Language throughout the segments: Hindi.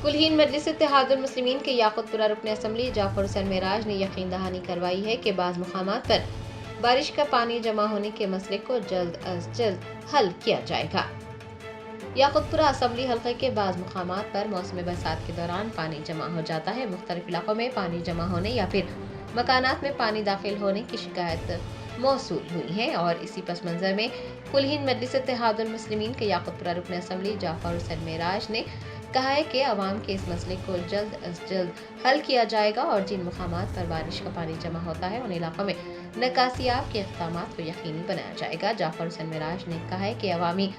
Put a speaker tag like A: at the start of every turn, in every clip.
A: कुलहीन मजलिस इत्तेहादुल मुस्लिमीन के याकुतपुरा रुकन असम्बली जाफर हुसैन मेराज ने यकीन दहानी करवाई है कि बाज़ मुकामात पर बारिश का पानी जमा होने के मसले को जल्द अज जल्द हल किया जाएगा। याकुतपुरा असम्बली हल्के के बाज़ मुकामात पर मौसम बरसात के दौरान पानी जमा हो जाता है। मुख्तलिफ इलाकों में पानी जमा होने या फिर मकानात में पानी दाखिल होने की शिकायत मौसूल हुई है और इसी पस मंज़र में कुलहीन मजलिस इत्तेहादुल मुस्लिमीन के याकुतपुरा रुकन असम्बली जाफर हुसैन मेराज ने कहा है कि अवाम के इस मसले को जल्द अज जल्द हल किया जाएगा और जिन मुकामात पर बारिश का पानी जमा होता है उन इलाकों में निकासियाब के इक़दाम को यकीनी बनाया जाएगा। जाफर हुसैन मेराज ने कहा है कि अवामी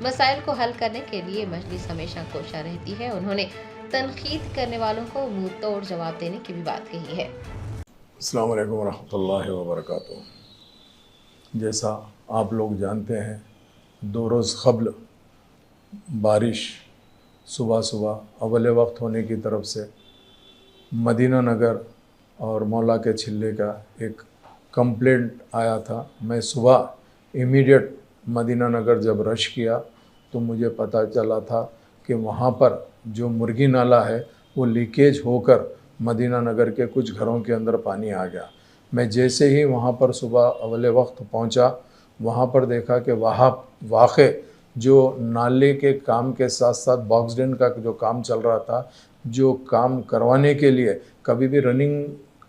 A: मसाइल को हल करने के लिए मजलिस हमेशा कोशा रहती है। उन्होंने तनकीद करने वालों को मुंह तोड़ जवाब देने की भी बात कही है।
B: अस्सलामु अलैकुम वरहमतुल्लाहि वबरकातुहू। जैसा आप लोग जानते हैं, 2 रोज़ क़ब्ल बारिश सुबह सुबह अवले वक्त होने की तरफ से मदीना नगर और मौला के छिल्ले का एक कंप्लेंट आया था। मैं सुबह इमीडिएट मदीना नगर जब रश किया तो मुझे पता चला था कि वहाँ पर जो मुर्गी नाला है वो लीकेज होकर मदीना नगर के कुछ घरों के अंदर पानी आ गया। मैं जैसे ही वहाँ पर सुबह अवले वक्त पहुँचा, वहाँ पर देखा कि वहाँ वाक़े जो नाले के काम के साथ साथ बॉक्स ड्रेन का जो काम चल रहा था, जो काम करवाने के लिए कभी भी रनिंग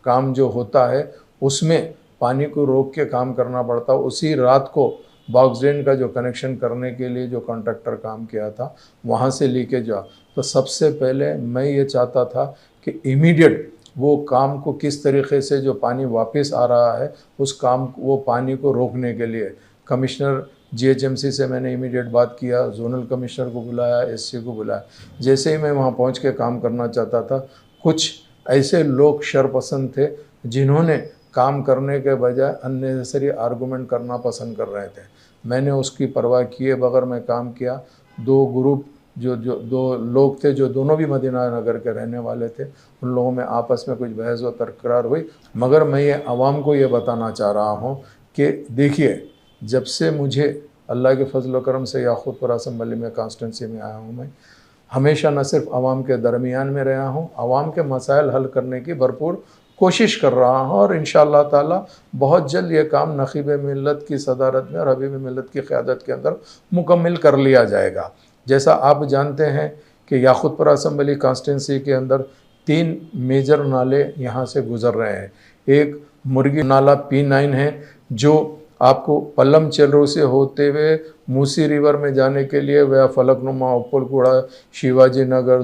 B: काम जो होता है उसमें पानी को रोक के काम करना पड़ता, उसी रात को बॉक्स ड्रेन का जो कनेक्शन करने के लिए जो कॉन्ट्रैक्टर काम किया था वहाँ से लीकेज हुआ। तो सबसे पहले मैं ये चाहता था कि इमीडिएट वो काम को किस तरीके से जो पानी वापस आ रहा है उस काम वो पानी को रोकने के लिए कमिश्नर GHMC से मैंने इमीडिएट बात किया, जोनल कमिश्नर को बुलाया, SC को बुलाया। जैसे ही मैं वहाँ पहुँच के काम करना चाहता था, कुछ ऐसे लोग शरपसंद थे जिन्होंने काम करने के बजाय अननेसेसरी आर्गूमेंट करना पसंद कर रहे थे। मैंने उसकी परवाह किए बगैर मैं काम किया। 2 ग्रुप जो 2 लोग थे जो दोनों भी मदीना नगर के रहने वाले थे, उन लोगों में आपस में कुछ बहस व तकरार हुई। मगर मैं ये आवाम को ये बताना चाह रहा हूँ कि देखिए, जब से मुझे अल्लाह के फजल करम से याकुतपुरा असम्बली में कॉन्स्टिट्यूंसी में आया हूँ, मैं हमेशा न सिर्फ आवाम के दरमियान में रहा हूँ, आवाम के मसाइल हल करने की भरपूर कोशिश कर रहा हूँ और इंशाअल्लाह ताला बहुत जल्द ये काम नखीब मिल्लत की सदारत में और हबीब मिल्लत की क़यादत के अंदर मुकम्मल कर लिया जाएगा। जैसा आप जानते हैं कि याकुतपुरा असम्बली कॉन्स्टिट्यूंसी के अंदर 3 मेजर नाले यहाँ से गुज़र रहे हैं। एक मुर्गी नाला P9 है जो आपको पल्लम चेलरो से होते हुए मूसी रिवर में जाने के लिए वह फलकनुमा, उपलकुड़ा, शिवाजी नगर,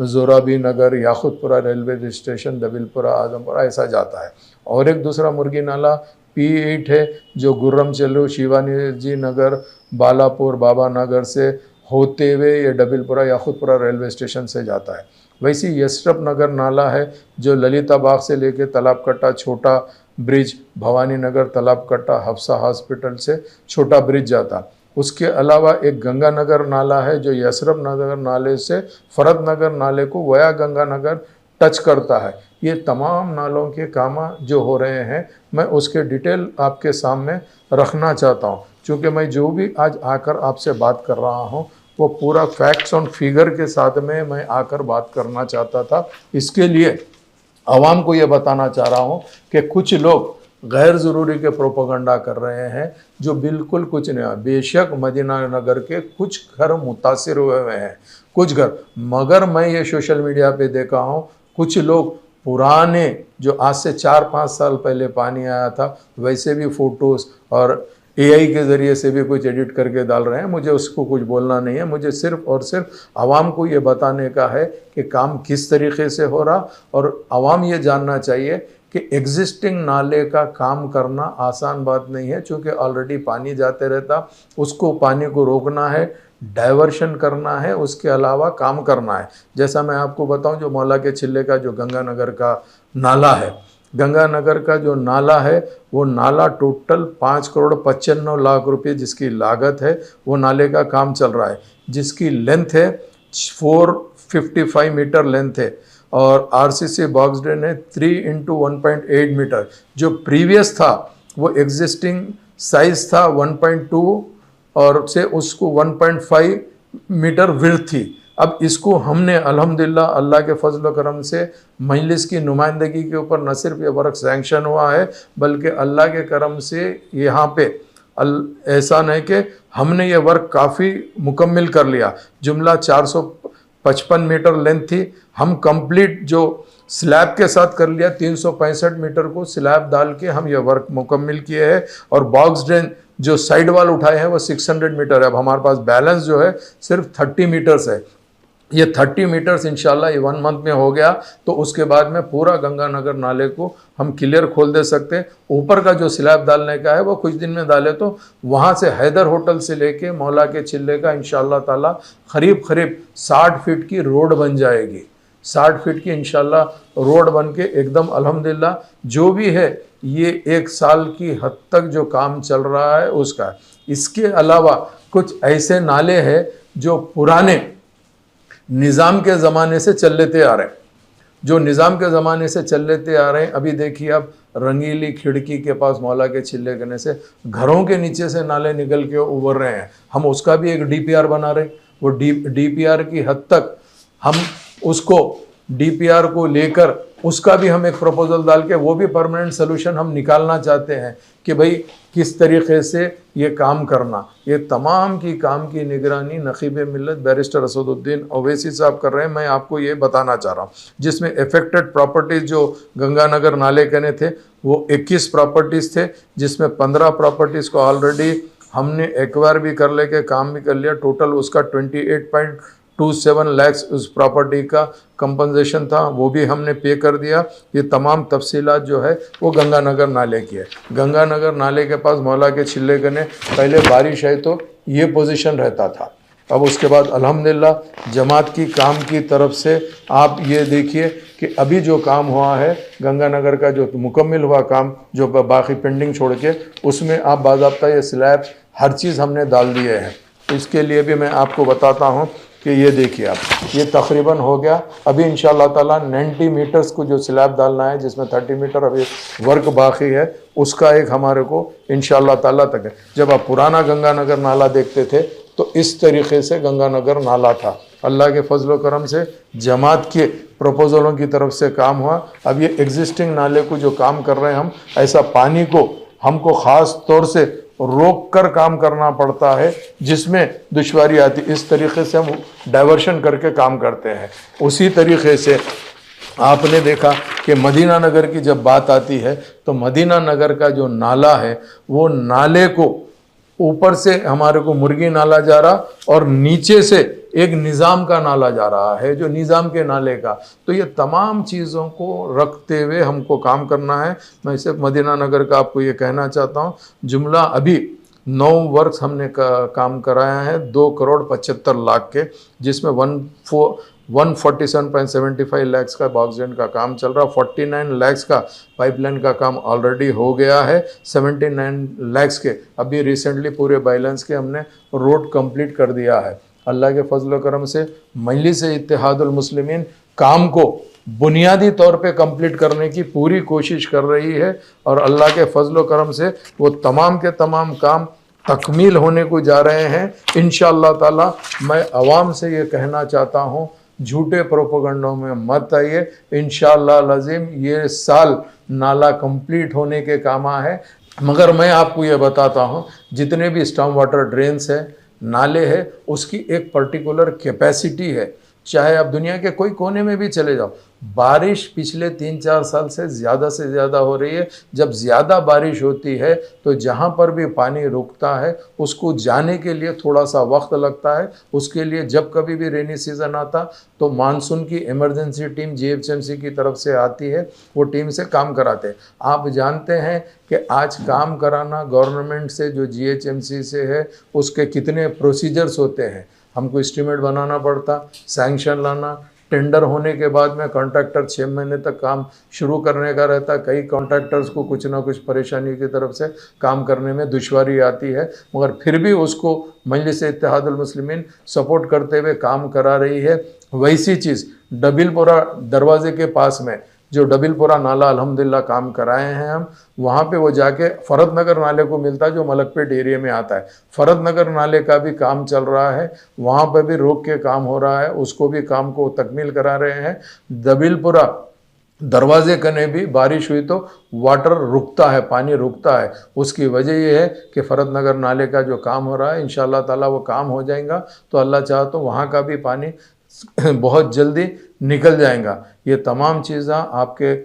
B: जोराबी नगर, याकुतपुरा रेलवे स्टेशन, दबिलपुरा, आजमपुरा ऐसा जाता है। और एक दूसरा मुर्गी नाला P8 है जो गुर्रम चेलरो, शिवाजी नगर, बालापुर, बाबा नगर से होते हुए ये डबिलपुरा याकुतपुरा रेलवे स्टेशन से जाता है। वैसे यशरफ नगर नाला है जो ललिता बाग से लेके तालाब कट्टा, छोटा ब्रिज, भवानी नगर, तालाब कट्टा, हफ्सा हॉस्पिटल से छोटा ब्रिज जाता। उसके अलावा एक गंगा नगर नाला है जो यशरफ नगर नाले से फरद नगर नाले को वया गंगा नगर टच करता है। ये तमाम नालों के काम जो हो रहे हैं मैं उसके डिटेल आपके सामने रखना चाहता हूँ, क्योंकि मैं जो भी आज आकर आपसे बात कर रहा हूँ वो पूरा फैक्ट्स और फिगर के साथ में मैं आकर बात करना चाहता था। इसके लिए आवाम को ये बताना चाह रहा हूँ कि कुछ लोग गैर ज़रूरी के प्रोपेगेंडा कर रहे हैं जो बिल्कुल कुछ नहीं है। बेशक मदीना नगर के कुछ घर मुतासिर हुए हैं, कुछ घर, मगर मैं ये सोशल मीडिया पे देखा हूँ कुछ लोग पुराने जो आज से 4-5 साल पहले पानी आया था वैसे भी फ़ोटोज़ और AI के ज़रिए से भी कुछ एडिट करके डाल रहे हैं। मुझे उसको कुछ बोलना नहीं है, मुझे सिर्फ़ और सिर्फ आवाम को ये बताने का है कि काम किस तरीके से हो रहा, और आवाम ये जानना चाहिए कि एग्जिस्टिंग नाले का काम करना आसान बात नहीं है, क्योंकि ऑलरेडी पानी जाते रहता, उसको पानी को रोकना है, डाइवर्शन करना है, उसके अलावा काम करना है। जैसा मैं आपको बताऊं, जो मौला के छिल्ले का जो गंगानगर का नाला है, गंगानगर का जो नाला है वो नाला टोटल 5,95,00,000 रुपये जिसकी लागत है, वो नाले का काम चल रहा है, जिसकी लेंथ है 455 मीटर लेंथ है और RCC बॉक्स ड्रेन है 3x1.8 मीटर। जो प्रीवियस था वो एग्जिस्टिंग साइज था 1.2 और से उसको 1.5 मीटर विड्थ थी। अब इसको हमने अल्हम्दुलिल्लाह अल्लाह के फजल व करम से मजलिस की नुमाइंदगी के ऊपर न सिर्फ ये वर्क सैंक्शन हुआ है, बल्कि अल्लाह के करम से यहाँ पे एहसान है कि हमने ये वर्क काफ़ी मुकम्मिल कर लिया। जुमला 455 मीटर लेंथ थी, हम कंप्लीट जो स्लैब के साथ कर लिया। 365 मीटर को स्लैब डाल के हम ये वर्क मुकम्मिल किए हैं। और बॉक्स ड्रेन जो साइड वाल उठाए हैं वो 600 मीटर है। अब हमारे पास बैलेंस जो है सिर्फ 30 मीटर्स है। ये 30 मीटर्स इंशाल्लाह ये 1 मंथ में हो गया तो उसके बाद में पूरा गंगानगर नाले को हम क्लियर खोल दे सकते हैं। ऊपर का जो स्लैब डालने का है वो कुछ दिन में डाले तो वहाँ से हैदर होटल से लेके मौला के चिल्ले का इंशाल्लाह ताला करीब 60 फीट की रोड बन जाएगी। 60 फीट की इंशाल्लाह रोड बन के एकदम अल्हम्दुलिल्लाह जो भी है ये 1 साल की हद तक जो काम चल रहा है उसका। इसके अलावा कुछ ऐसे नाले हैं जो पुराने निज़ाम के ज़माने से चल लेते आ रहे हैं, जो निज़ाम के ज़माने से चल लेते आ रहे हैं। अभी देखिए अब रंगीली खिड़की के पास मौला के चिल्ले करने से घरों के नीचे से नाले निकल के उभर रहे हैं। हम उसका भी एक डीपीआर बना रहे हैं। वो डीपीआर की हद तक हम उसको डीपीआर को लेकर उसका भी हम एक प्रपोजल डाल के वो भी परमानेंट सोल्यूशन हम निकालना चाहते हैं कि भाई किस तरीके से ये काम करना। ये तमाम की काम की निगरानी नकीब मिल्लत बैरिस्टर असदुद्दीन ओवैसी साहब कर रहे हैं। मैं आपको ये बताना चाह रहा हूँ जिसमें अफेक्टेड प्रॉपर्टीज़ जो गंगानगर नाले कहने थे वो 21 प्रॉपर्टीज़ थे, जिसमें 15 प्रॉपर्टीज़ को ऑलरेडी हमने एक्वायर भी कर लेके काम भी कर लिया। टोटल उसका 28.27 लाख उस प्रॉपर्टी का कंपनसेशन था, वो भी हमने पे कर दिया। ये तमाम तफसीलात जो है वो गंगानगर नाले की है। गंगानगर नाले के पास मौला के चिल्ले गने पहले बारिश है तो ये पोजीशन रहता था। अब उसके बाद अल्हम्दुलिल्लाह जमात की काम की तरफ से आप ये देखिए कि अभी जो काम हुआ है गंगानगर का जो मुकम्मिल हुआ काम जो बाकी पेंडिंग छोड़ के उसमें आप बाज़ाब्ता ये स्लैब हर चीज़ हमने डाल दिए हैं। इसके लिए भी मैं आपको बताता हूँ कि ये देखिए आप ये तकरीबन हो गया। अभी इंशाअल्लाह ताला 90 मीटर्स को जो स्लैब डालना है जिसमें 30 मीटर अभी वर्क बाकी है उसका एक हमारे को इंशाअल्लाह ताला तक है। जब आप पुराना गंगानगर नाला देखते थे तो इस तरीके से गंगानगर नाला था। अल्लाह के फजल करम से जमात के प्रपोजलों की तरफ से काम हुआ। अब ये एग्जिस्टिंग नाले को जो काम कर रहे हैं हम, ऐसा पानी को हमको ख़ास तौर से रोक कर काम करना पड़ता है जिसमें दुश्वारी आती। इस तरीके से हम डाइवर्शन करके काम करते हैं। उसी तरीके से आपने देखा कि मदीना नगर की जब बात आती है तो मदीना नगर का जो नाला है वो नाले को ऊपर से हमारे को मुर्गी नाला जा रहा और नीचे से एक निज़ाम का नाला जा रहा है जो निज़ाम के नाले का। तो ये तमाम चीज़ों को रखते हुए हमको काम करना है। मैं सिर्फ मदीना नगर का आपको ये कहना चाहता हूँ, जुमला अभी 9 वर्क्स हमने काम कराया है 2,75 लाख के, जिसमें 147.75 लाख का बॉक्स ड्रेन का काम चल रहा। 49 लाख का पाइपलाइन का काम ऑलरेडी हो गया है। 79 लाख के अभी रिसेंटली पूरे बैलेंस के हमने रोड कंप्लीट कर दिया है। अल्लाह के फजल करम से मजलिस इत्तेहादुल मुस्लिमीन काम को बुनियादी तौर पे कंप्लीट करने की पूरी कोशिश कर रही है और अल्लाह के फजल करम से वो तमाम के तमाम काम तकमील होने को जा रहे हैं इंशाअल्लाह ताला। मैं आवाम से ये कहना चाहता हूँ झूठे प्रोपेगेंडों में मत आइए। इंशाअल्लाह लाजिम ये साल नाला कंप्लीट होने के कामा है। मगर मैं आपको ये बताता हूँ जितने भी स्टॉर्म वाटर ड्रेन्स है नाले है उसकी एक पर्टिकुलर कैपेसिटी है। चाहे आप दुनिया के कोई कोने में भी चले जाओ, बारिश पिछले 3-4 साल से ज़्यादा हो रही है। जब ज़्यादा बारिश होती है तो जहाँ पर भी पानी रुकता है उसको जाने के लिए थोड़ा सा वक्त लगता है। उसके लिए जब कभी भी रेनी सीज़न आता तो मानसून की इमरजेंसी टीम GHMC की तरफ से आती है, वो टीम से काम कराते हैं। आप जानते हैं कि आज काम कराना गवर्नमेंट से जो GHMC से है उसके कितने प्रोसीजर्स होते हैं। हमको एस्टीमेट बनाना पड़ता, सैंक्शन लाना, टेंडर होने के बाद में कॉन्ट्रैक्टर 6 महीने तक काम शुरू करने का रहता। कई कॉन्ट्रैक्टर्स को कुछ ना कुछ परेशानी की तरफ से काम करने में दुश्वारी आती है, मगर फिर भी उसको मजलिस इत्तेहादुल मुस्लिमीन सपोर्ट करते हुए काम करा रही है। वैसी चीज़ डबिलपुरा दरवाजे के पास में जो डबिलपुरा नाला अल्हम्दुलिल्लाह काम कराए हैं हम, वहाँ पे वो जाके फरद नगर नाले को मिलता है जो मलकपेट एरिया में आता है। फरद नगर नाले का भी काम चल रहा है, वहाँ पर भी रोक के काम हो रहा है, उसको भी काम को तकमील करा रहे हैं। डबिलपुरा दरवाजे कने भी बारिश हुई तो वाटर रुकता है, पानी रुकता है। उसकी वजह यह है कि फरद नगर नाले का जो काम हो रहा है इंशाअल्लाह ताला वो काम हो जाएगा तो अल्लाह चाहे तो वहाँ का भी पानी बहुत जल्दी निकल जाएगा। ये तमाम चीज़ें आपके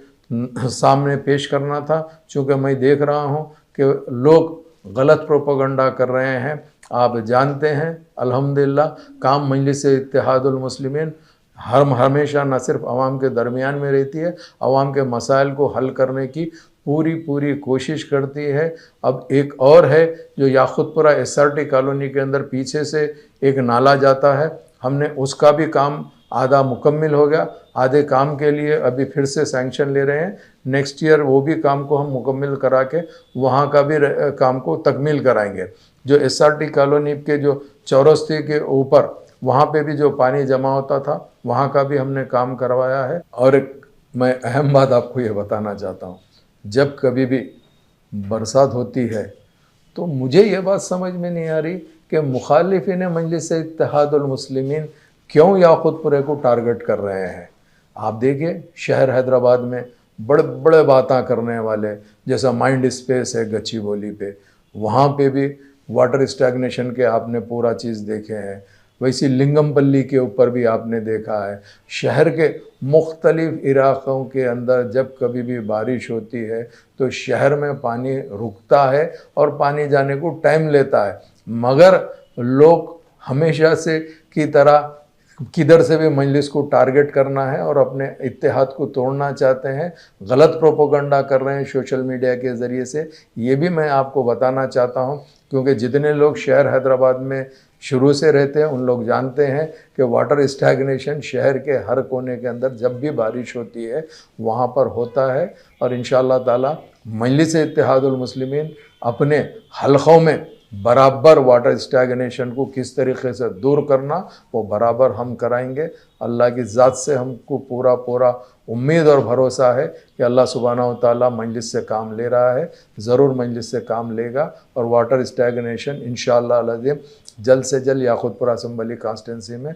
B: सामने पेश करना था, चूँकि मैं देख रहा हूँ कि लोग गलत प्रोपेगेंडा कर रहे हैं। आप जानते हैं अल्हम्दुलिल्लाह काम मजलिस इत्तेहादुल मुस्लिमीन हमेशा न सिर्फ आवाम के दरमियान में रहती है, आवाम के मसाइल को हल करने की पूरी कोशिश करती है। अब एक और है जो याकुतपुरा SRT कॉलोनी के अंदर पीछे से एक नाला जाता है, हमने उसका भी काम आधा मुकम्मिल हो गया, आधे काम के लिए अभी फिर से सैंक्शन ले रहे हैं। नेक्स्ट ईयर वो भी काम को हम मुकम्मिल करा के वहाँ का भी काम को तकमील कराएंगे। जो SRT कॉलोनी के जो चौरस्ते के ऊपर वहाँ पे भी जो पानी जमा होता था वहाँ का भी हमने काम करवाया है। और एक मैं अहम बात आपको ये बताना चाहता हूँ, जब कभी भी बरसात होती है तो मुझे ये बात समझ में नहीं आ रही कि मुखालिफिन मजलिस इत्तेहादुल मुस्लिमीन क्यों याकुतपुरे को टारगेट कर रहे हैं। आप देखिए शहर हैदराबाद में बड़े बड़े बातें करने वाले, जैसा माइंड स्पेस है गच्चीबोली पे, वहाँ पे भी वाटर स्टैग्नेशन के आपने पूरा चीज़ देखे हैं। वैसी लिंगमपल्ली के ऊपर भी आपने देखा है। शहर के मुख्तलिफ इलाक़ों के अंदर जब कभी भी बारिश होती है तो शहर में पानी रुकता है और पानी जाने को टाइम लेता है, मगर लोग हमेशा से की तरह किधर से भी मजलिस को टारगेट करना है और अपने इत्तेहाद को तोड़ना चाहते हैं, गलत प्रोपेगेंडा कर रहे हैं सोशल मीडिया के ज़रिए से। ये भी मैं आपको बताना चाहता हूँ, क्योंकि जितने लोग शहर हैदराबाद में शुरू से रहते हैं उन लोग जानते हैं कि वाटर स्टैग्नेशन शहर के हर कोने के अंदर जब भी बारिश होती है वहाँ पर होता है। और इंशाअल्लाह ताला मजलिस इत्तेहादुल मुस्लिमीन अपने हलक़ों में बराबर वाटर स्टैग्नेशन को किस तरीके से दूर करना वो बराबर हम कराएंगे। अल्लाह की ज़ात से हमको पूरा उम्मीद और भरोसा है कि अल्लाह सुब्हानहू व तआला मजलिस से काम ले रहा है, ज़रूर मजलिस से काम लेगा और वाटर स्टैग्नेशन इंशाअल्लाह अज़ीम जल्द से जल्द याकुतपुरा असम्बली कॉन्स्टिट्यूंसी में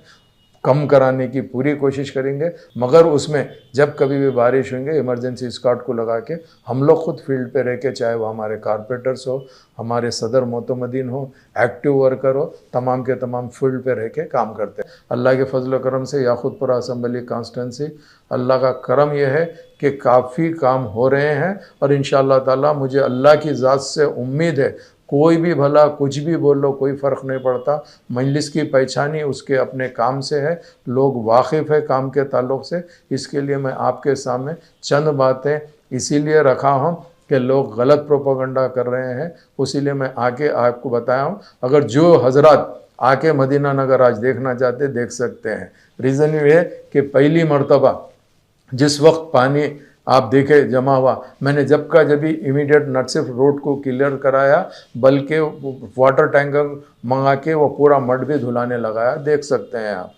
B: कम कराने की पूरी कोशिश करेंगे। मगर उसमें जब कभी भी बारिश होंगे इमरजेंसी स्क्वाड को लगा के हम लोग खुद फील्ड पे रह के, चाहे वो हमारे कारपेंटर्स हो, हमारे सदर मोतमदीन हो, एक्टिव वर्कर हो, तमाम के तमाम फील्ड पे रह के काम करते हैं। अल्लाह के फजल करम से याकुतपुरा असम्बली कॉन्स्टिट्यूंसी अल्लाह का करम यह है कि काफ़ी काम हो रहे हैं और इंशाअल्लाह ताला मुझे अल्लाह की ज़ात से उम्मीद है, कोई भी भला कुछ भी बोल लो कोई फ़र्क नहीं पड़ता। मजलिस की पहचान ही उसके अपने काम से है, लोग वाकिफ़ है काम के ताल्लुक़ से। इसके लिए मैं आपके सामने चंद बातें इसीलिए रखा हूँ कि लोग गलत प्रोपेगेंडा कर रहे हैं, उसीलिए मैं आके आपको बताया हूँ। अगर जो हजरात आके मदीना नगर आज देखना चाहते देख सकते हैं। रीज़न ये है कि पहली मरतबा जिस वक्त पानी आप देखे जमा हुआ, मैंने जब भी इमीडिएट न सिर्फ रोड को क्लियर कराया बल्कि वाटर टैंकर मंगा के वो पूरा मड भी धुलाने लगाया, देख सकते हैं आप।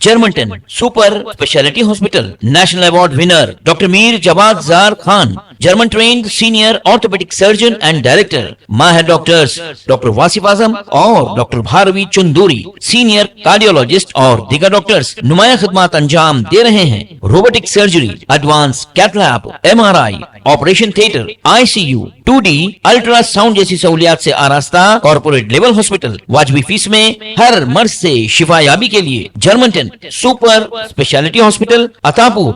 C: जर्मनटन super speciality hospital national award winner doctor Mir Jawad Zar Khan, German trained senior orthopaedic surgeon and director, माहिर डॉक्टर्स डॉक्टर वासिफ आजम और doctor Bharvi Chanduri, senior cardiologist और दीगर डॉक्टर्स नुमाया खिदमत अंजाम दे रहे हैं। Robotic surgery, advance cath lab, MRI, operation theatre, ICU, 2D ultrasound जैसी सहूलियात से आरास्ता कॉर्पोरेट लेवल हॉस्पिटल, वाजबी फीस में हर मर्ज से शिफायाबी के लिए Germanton super speciality hospital, Attapur.